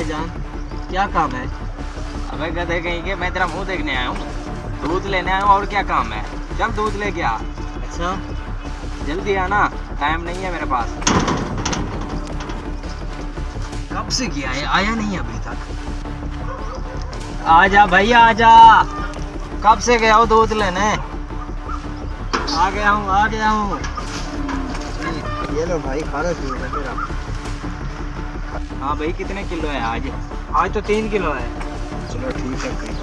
भाईजान, क्या काम है? अबे गधे कहीं के, मैं तेरा मुंह देखने आया हूँ, दूध लेने आया हूँ, और क्या काम है? चल दूध लेके आ। अच्छा, जल्दी आना, टाइम नहीं है मेरे पास। कब से गया है, आया नहीं अभी तक। आजा भैया आजा, कब से गया हो दूध लेने? आ गया हूँ। ये लो भाई, खा लो दूध है मेरा। हाँ भाई, कितने किलो है आज? आज तो 3 किलो है। चलो ठीक है भाई।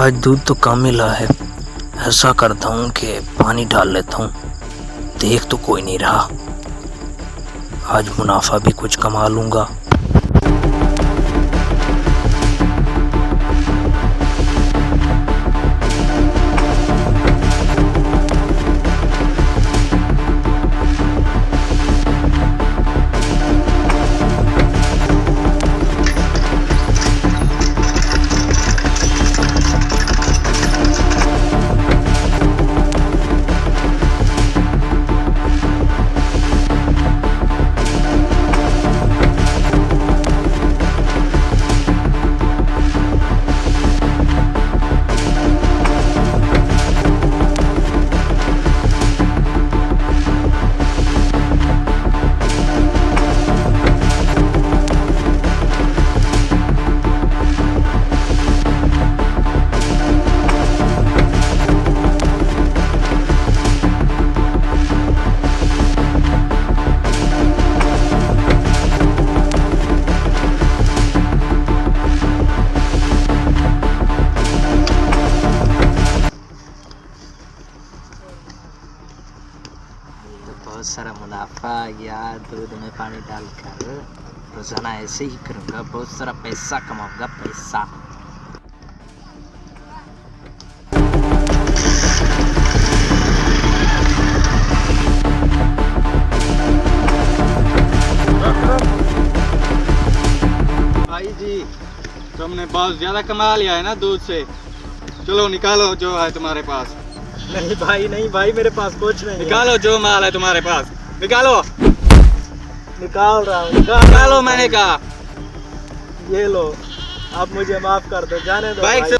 आज दूध तो कम मिला है। ऐसा करता हूँ कि पानी डाल लेता हूँ। देख तो कोई नहीं रहा। आज मुनाफा भी कुछ कमा लूँगा। बहुत सारा मुनाफा यार, दूध में पानी डालकर रोजाना ऐसे ही करूँगा। बहुत सारा पैसा कमाऊंगा, पैसा। भाई जी, तुमने बहुत ज्यादा कमा लिया है ना दूध से। चलो निकालो जो है तुम्हारे पास। नहीं भाई, मेरे पास कुछ नहीं है। निकालो जो माल है तुम्हारे पास, निकालो। निकाल रहा हूँ। निकालो मैंने कहा। ये लो, आप मुझे माफ कर दो, जाने दो बाइक भाई। से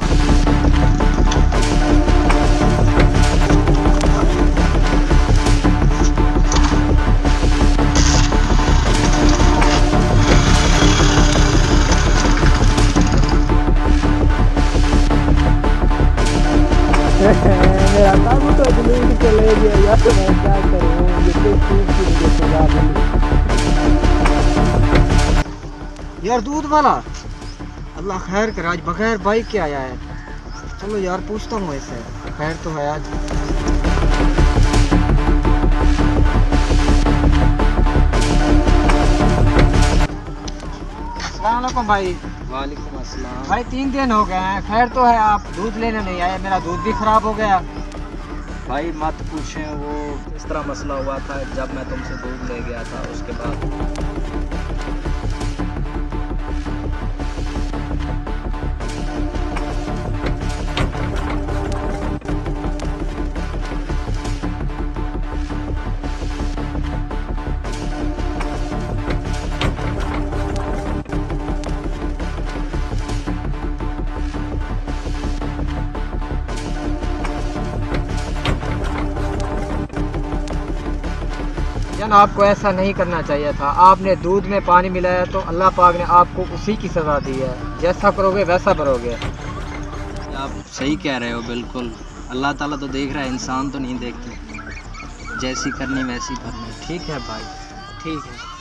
मेरा काबू तो जमीन के ले गया यार, मैं क्या करूँ? ये तो चीज की मुझे सजा मिली। यार दूध वाला, अल्लाह खैर करे, आज बगैर बाइक के आया है। चलो यार पूछता हूँ, ऐसे खैर तो है आज। अस्सलाम वालेकुम भाई। वालेकुम अस्सलाम। भाई 3 दिन हो गए हैं, खैर तो है, आप दूध लेने नहीं आए। मेरा दूध भी खराब हो गया। भाई मत पूछें, वो इस तरह मसला हुआ था जब मैं तुमसे दूध ले गया था। उसके बाद जन आपको ऐसा नहीं करना चाहिए था। आपने दूध में पानी मिलाया तो अल्लाह पाक ने आपको उसी की सज़ा दी है। जैसा करोगे वैसा भरोगे। आप सही कह रहे हो बिल्कुल। अल्लाह ताला तो देख रहा है, इंसान तो नहीं देखते। जैसी करनी वैसी भरनी। ठीक है भाई, ठीक है।